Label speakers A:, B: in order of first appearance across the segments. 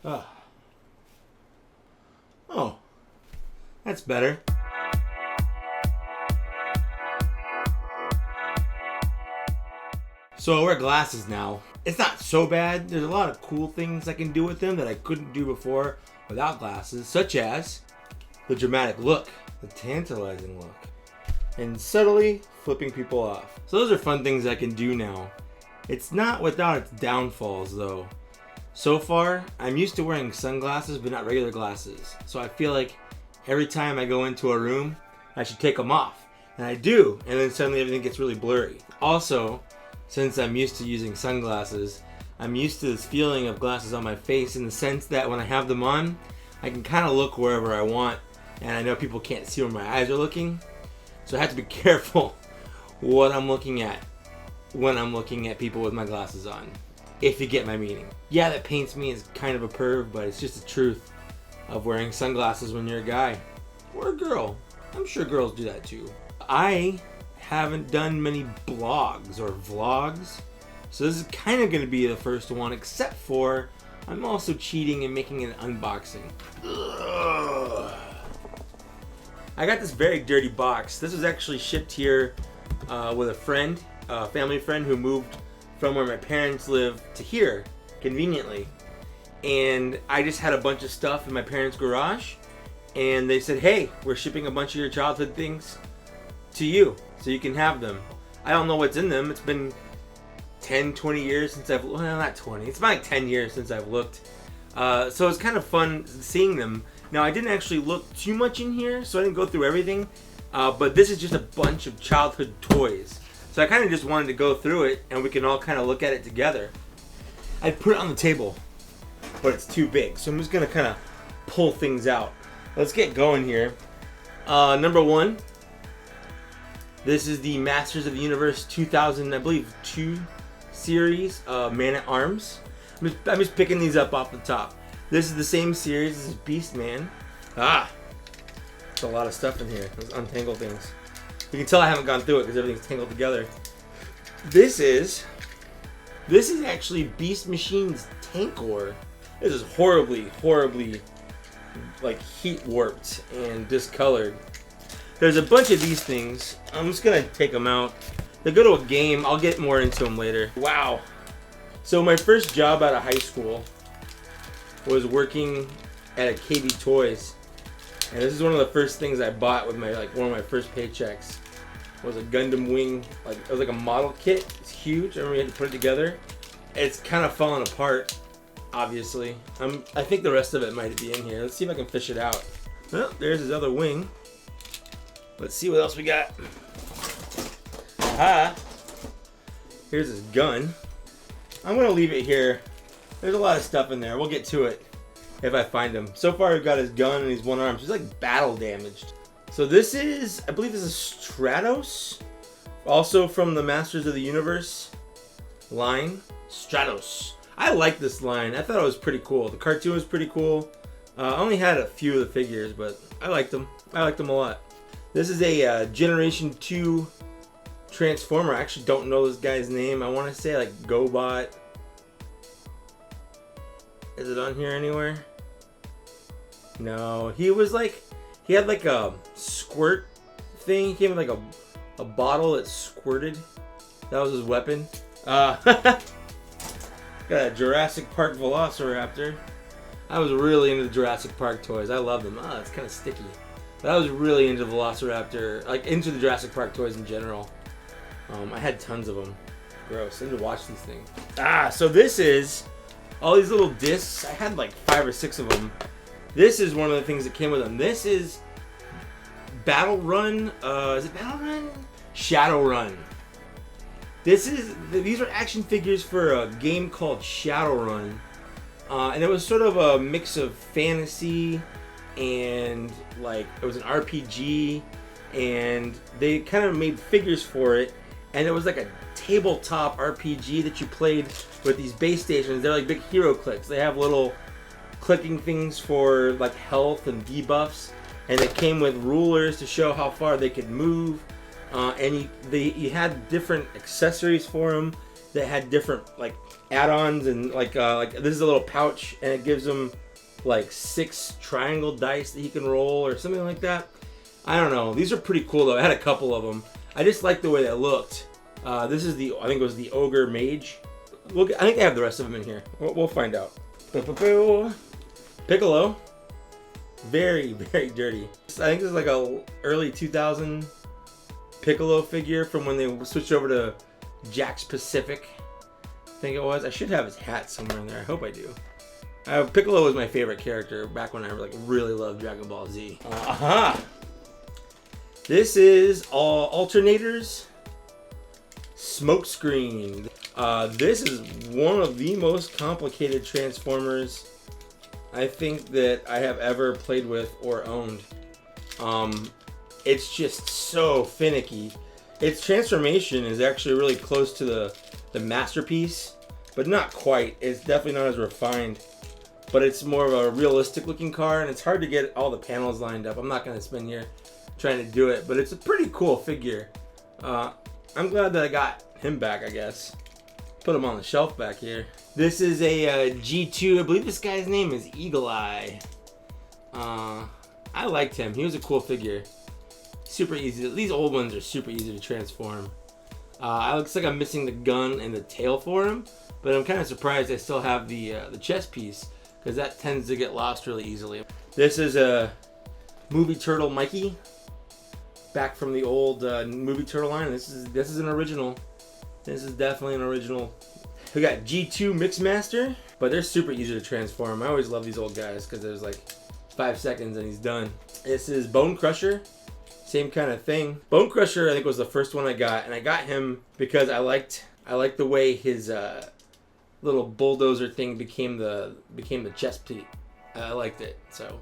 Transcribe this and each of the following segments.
A: Oh, oh, that's better. So I wear glasses now. It's not so bad. There's a lot of cool things I can do with them that I couldn't do before without glasses, such as the dramatic look, the tantalizing look, and subtly flipping people off. So those are fun things I can do now. It's not without its downfalls though. So far, I'm used to wearing sunglasses but not regular glasses. So I feel like every time I go into a room, I should take them off. And I do, and then suddenly everything gets really blurry. Also, since I'm used to using sunglasses, I'm used to this feeling of glasses on my face in the sense that when I have them on, I can kind of look wherever I want, and I know people can't see where my eyes are looking. So I have to be careful what I'm looking at when I'm looking at people with my glasses on, if you get my meaning. Yeah, that paints me as kind of a perv, but it's just the truth of wearing sunglasses when you're a guy or a girl. I'm sure girls do that too. I haven't done many blogs or vlogs, so this is kind of going to be the first one, except for I'm also cheating and making an unboxing. Ugh. I got this very dirty box. This was actually shipped here with a friend, a family friend who moved from where my parents live to here conveniently, and I just had a bunch of stuff in my parents' garage, and they said, hey, we're shipping a bunch of your childhood things to you so you can have them. I don't know what's in them. It's been 10, 20 years since I've, well, not 20, it's been like 10 years since I've looked. So it's kind of fun seeing them. Now, I didn't actually look too much in here, so I didn't go through everything, but this is just a bunch of childhood toys. So I kind of just wanted to go through it, and we can all kind of look at it together. I'd put it on the table, but it's too big, so I'm just going to kind of pull things out. Let's get going here. Number one, this is the Masters of the Universe 2000, I believe, 2 series, Man-at-Arms. I'm just picking these up off the top. This is the same series. This is Beast Man. Ah! There's a lot of stuff in here. Let's untangle things. You can tell I haven't gone through it because everything's tangled together. This is actually Beast Machine's Tankor. This is horribly, like, heat warped and discolored. There's a bunch of these things. I'm just gonna take them out. They go to a game. I'll get more into them later. Wow. So my first job out of high school was working at a KB Toys, and this is one of the first things I bought with my one of my first paychecks. Was a Gundam Wing, like it was like a model kit. It's huge. I remember we had to put it together. It's kind of falling apart, obviously. I think the rest of it might be in here. Let's see if I can fish it out. Well, there's his other wing. Let's see what else we got. Aha! Here's his gun. I'm gonna leave it here. There's a lot of stuff in there. We'll get to it if I find him. So far, we've got his gun and his one arm. He's like battle damaged. So this is, I believe this is Stratos. Also from the Masters of the Universe line. Stratos. I like this line. I thought it was pretty cool. The cartoon was pretty cool. I only had a few of the figures, but I liked them. I liked them a lot. This is a Generation 2 Transformer. I actually don't know this guy's name. I want to say like GoBot. Is it on here anywhere? No. He was like, he had like a squirt thing. He came with like a bottle that squirted. That was his weapon. Got a Jurassic Park Velociraptor. I was really into the Jurassic Park toys. I love them. Ah, it's kind of sticky. But I was really into Velociraptor, like into the Jurassic Park toys in general. I had tons of them. Gross. I need to watch these things. So this is all these little discs. I had like 5 or 6 of them. This is one of the things that came with them. This is Battle Run. Is it Battle Run? Shadow Run. These are action figures for a game called Shadowrun, and it was sort of a mix of fantasy and like it was an RPG, and they kind of made figures for it, and it was like a tabletop RPG that you played with these base stations. They're like big hero clicks. They have little clicking things for like health and debuffs, and it came with rulers to show how far they could move. And you had different accessories for them that had different like add-ons, and like this is a little pouch, and it gives him like 6 triangle dice that he can roll or something like that. I don't know. These are pretty cool though. I had a couple of them. I just like the way they looked. This is I think it was the Ogre Mage. I think I have the rest of them in here. We'll find out. Piccolo. Very, very dirty. I think this is like a early 2000 Piccolo figure from when they switched over to Jakks Pacific. I think it was. I should have his hat somewhere in there. I hope I do. Piccolo was my favorite character back when I like really loved Dragon Ball Z. This is all alternators. Smokescreen. This is one of the most complicated Transformers I think that I have ever played with or owned. It's just so finicky. Its transformation is actually really close to the Masterpiece, but not quite. It's definitely not as refined, but it's more of a realistic looking car, and it's hard to get all the panels lined up. I'm not going to spend here trying to do it, but it's a pretty cool figure. I'm glad that I got him back, I guess. Put him on the shelf back here. This is a G2. I believe this guy's name is Eagle Eye. I liked him. He was a cool figure. Super easy. These old ones are super easy to transform. It looks like I'm missing the gun and the tail for him, but I'm kind of surprised I still have the chest piece, because that tends to get lost really easily. This is a Movie Turtle Mikey, back from the old Movie Turtle line. This is an original. This is definitely an original. We got G2 Mixmaster, but they're super easy to transform. I always love these old guys because there's like 5 seconds and he's done. This is Bone Crusher. Same kind of thing. Bone Crusher, I think, was the first one I got, and I got him because I liked the way his little bulldozer thing became the chest plate. I liked it. So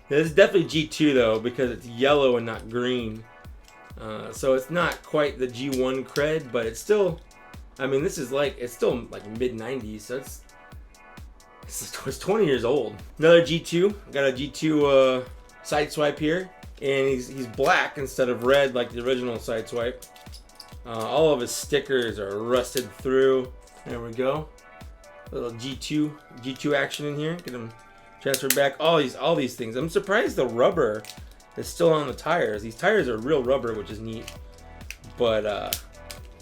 A: this is definitely G2 though, because it's yellow and not green. So it's not quite the G1 cred, but it's still, I mean, it's still like mid 90s, so it's 20 years old. Another G2. Got a G2 Sideswipe here, and he's black instead of red like the original Sideswipe. All of his stickers are rusted through. There we go. A little G2 action in here. Get him transferred back. All these things. I'm surprised the rubber is still on the tires. These tires are real rubber, which is neat. But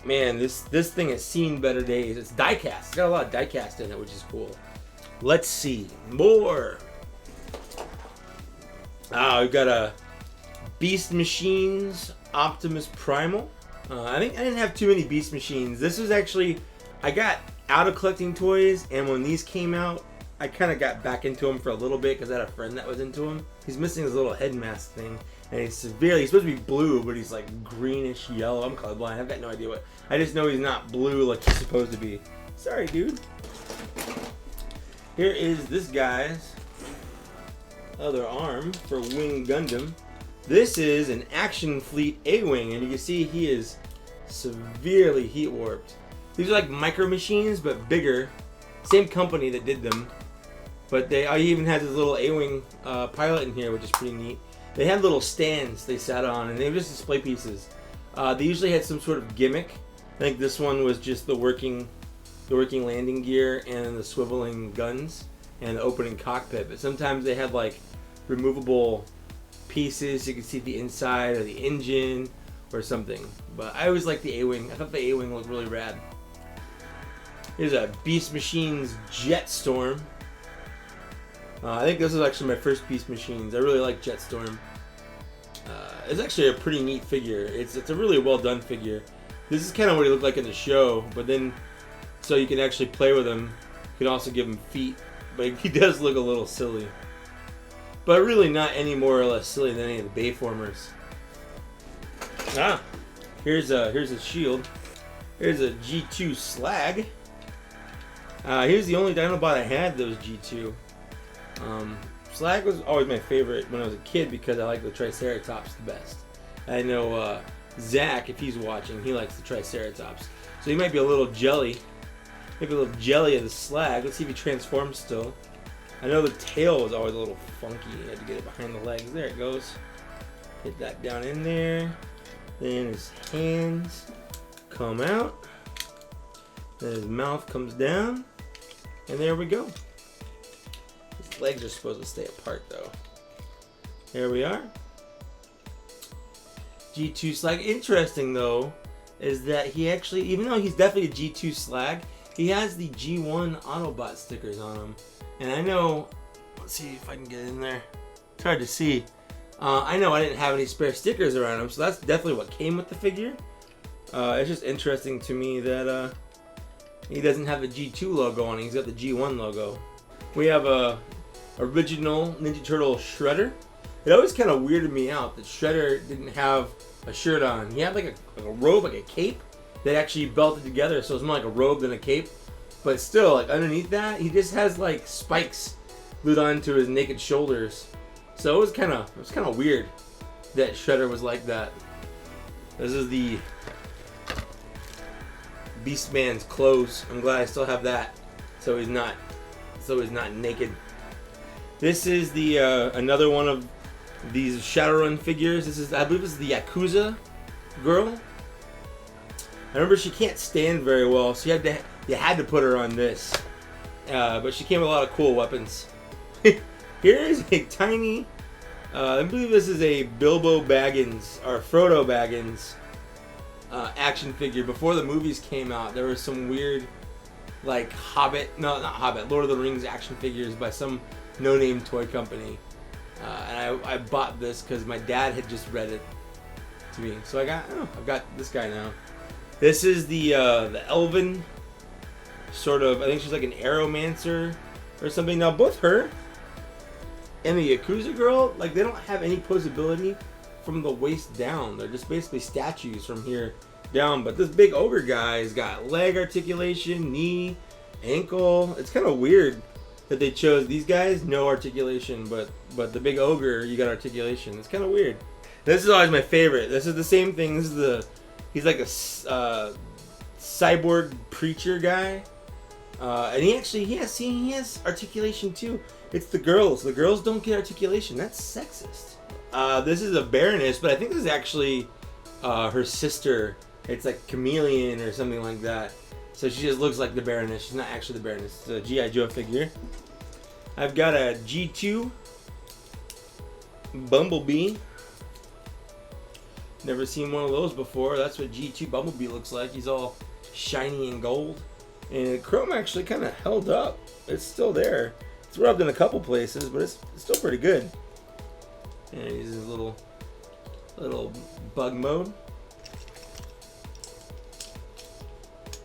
A: man, this thing has seen better days. It's die-cast. It's got a lot of die-cast in it, which is cool. Let's see more. We've got a Beast Machines Optimus Primal. I didn't have too many Beast Machines. This was actually, I got out of collecting toys, and when these came out, I kind of got back into them for a little bit because I had a friend that was into them. He's missing his little head mask thing, and he's supposed to be blue, but he's like greenish yellow. I'm colorblind. I've got no idea what. I just know he's not blue like he's supposed to be. Sorry, dude. Here is this guy's other arm for Wing Gundam. This is an Action Fleet A-Wing, and you can see he is severely heat warped. These are like micro machines, but bigger. Same company that did them. But he even has his little A-Wing pilot in here, which is pretty neat. They had little stands they sat on, and they were just display pieces. They usually had some sort of gimmick. I think this one was just the working landing gear and the swiveling guns and the opening cockpit. But sometimes they had like removable pieces. You could see the inside or the engine or something. But I always liked the A-Wing. I thought the A-Wing looked really rad. Here's a Beast Machines Jetstorm. I think this is actually my first Beast Machines. I really like Jetstorm. It's actually a pretty neat figure. It's a really well done figure. This is kind of what he looked like in the show, but then so you can actually play with him. You can also give him feet, but he does look a little silly. But really not any more or less silly than any of the Bayformers. Here's his shield. Here's a G2 Slag. Here's the only Dinobot I had that was G2. Slag was always my favorite when I was a kid because I like the Triceratops the best. I know Zach, if he's watching, he likes the Triceratops. So he might be a little jelly. Maybe a little jelly of the Slag. Let's see if he transforms still. I know the tail was always a little funky. You had to get it behind the legs. There it goes. Get that down in there. Then his hands come out. Then his mouth comes down, and there we go. His legs are supposed to stay apart though. Here we are. G2 slag. Interesting though, is that he actually, even though he's definitely a G2 slag, he has the G1 Autobot stickers on him. And I know, let's see if I can get in there. It's hard to see. I know I didn't have any spare stickers around him, so that's definitely what came with the figure. It's just interesting to me that he doesn't have the G2 logo on it. He's got the G1 logo. We have a original Ninja Turtle Shredder. It always kind of weirded me out that Shredder didn't have a shirt on. He had like a robe, like a cape, that actually belted together, so it's more like a robe than a cape. But still, like underneath that, he just has like spikes glued onto his naked shoulders. So it was kind of weird that Shredder was like that. This is the Beastman's clothes. I'm glad I still have that, so he's not naked. This is the another one of these Shadowrun figures. This is, I believe, this is the Yakuza girl. I remember she can't stand very well, so you had to put her on this. But she came with a lot of cool weapons. Here is a tiny, I believe this is a Bilbo Baggins, or Frodo Baggins action figure. Before the movies came out, there was some weird, like Lord of the Rings action figures by some no-name toy company. And I bought this because my dad had just read it to me. So I've got this guy now. This is the Elven sort of, I think she's like an Aeromancer or something. Now both her and the Yakuza girl, like, they don't have any posability from the waist down. They're just basically statues from here down. But this big ogre guy's got leg articulation, knee, ankle. It's kind of weird that they chose these guys, no articulation, but the big ogre, you got articulation. It's kind of weird. This is always my favorite. This is the same thing. This is he's like a cyborg preacher guy. And he has articulation too. It's the girls. The girls don't get articulation. That's sexist. This is a Baroness, but I think this is actually her sister. It's like Chameleon or something like that. So she just looks like the Baroness. She's not actually the Baroness. It's a G.I. Joe figure. I've got a G2 Bumblebee. Never seen one of those before. That's what G2 Bumblebee looks like. He's all shiny and gold. And chrome actually kind of held up. It's still there. It's rubbed in a couple places, but it's still pretty good. And he's in little bug mode.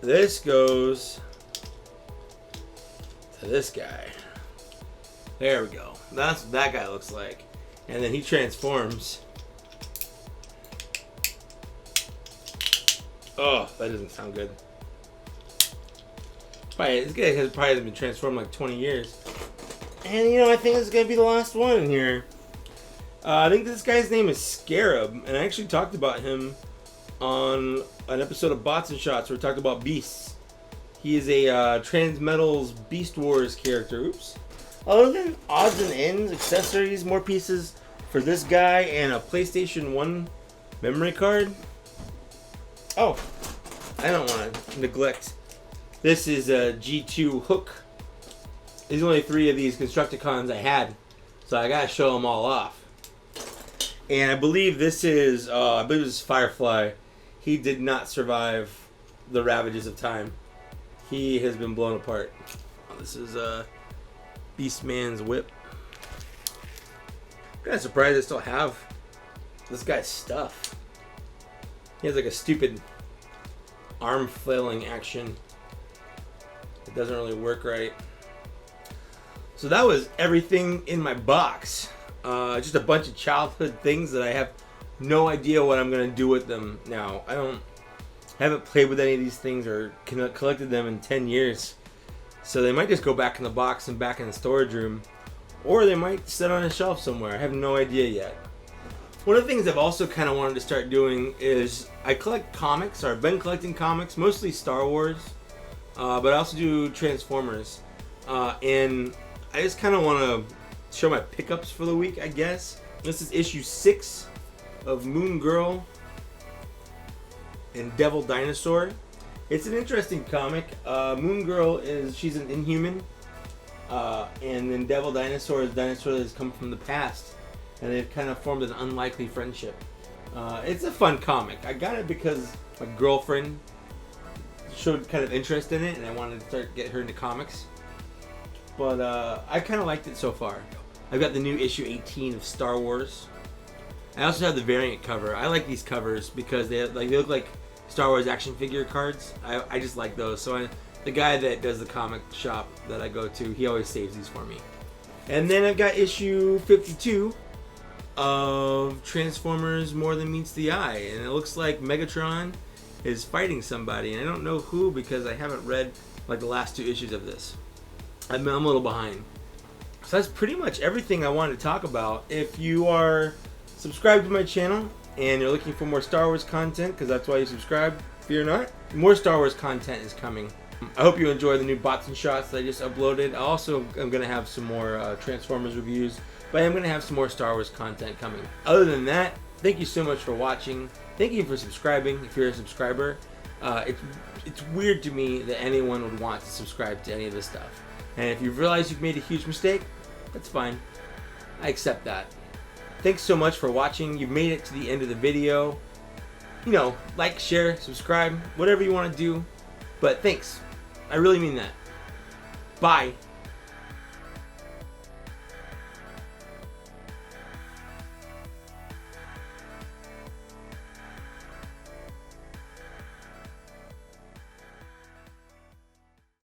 A: This goes to this guy. There we go. That's what that guy looks like. And then he transforms. Oh, that doesn't sound good. This guy has probably been transformed like 20 years. And I think this is going to be the last one in here. I think this guy's name is Scarab. And I actually talked about him on an episode of Bots and Shots where we talked about beasts. He is a Transmetal's Beast Wars character. Oops. Other than odds and ends, accessories, more pieces for this guy, and a PlayStation 1 memory card. Oh, I don't want to neglect. This is a G2 Hook. There's only 3 of these Constructicons I had, so I gotta show them all off. And I believe this is, Firefly. He did not survive the ravages of time. He has been blown apart. This is Beastman's whip. I'm kind of surprised I still have this guy's stuff. He has like a stupid arm flailing action. It doesn't really work right. So that was everything in my box. Just a bunch of childhood things that I have no idea what I'm gonna do with them now. I haven't played with any of these things or collected them in 10 years. So they might just go back in the box and back in the storage room, or they might sit on a shelf somewhere. I have no idea yet. One of the things I've also kind of wanted to start doing is I collect comics, or I've been collecting comics, mostly Star Wars, but I also do Transformers. And I just kind of want to show my pickups for the week, I guess. This is issue 6 of Moon Girl and Devil Dinosaur. It's an interesting comic. Moon Girl she's an Inhuman, and then Devil Dinosaur is a dinosaur that has come from the past, and they've kind of formed an unlikely friendship. It's a fun comic. I got it because my girlfriend showed kind of interest in it, and I wanted to get her into comics. But I kind of liked it so far. I've got the new issue 18 of Star Wars. I also have the variant cover. I like these covers because they look like Star Wars action figure cards. I just like those. So the guy that does the comic shop that I go to, he always saves these for me. And then I've got issue 52 of Transformers More Than Meets the Eye, and it looks like Megatron is fighting somebody, and I don't know who because I haven't read like the last 2 issues of this. I'm a little behind. So that's pretty much everything I wanted to talk about. If you are subscribed to my channel and you're looking for more Star Wars content, because that's why you subscribe, fear not, more Star Wars content is coming. I hope you enjoy the new bots and shots that I just uploaded. I also am going to have some more Transformers reviews, but I'm going to have some more Star Wars content coming. Other than that, thank you so much for watching. Thank you for subscribing if you're a subscriber. It's weird to me that anyone would want to subscribe to any of this stuff. And if you've realized you've made a huge mistake, that's fine. I accept that. Thanks so much for watching. You've made it to the end of the video. You know, like, share, subscribe, whatever you want to do. But thanks. I really mean that. Bye.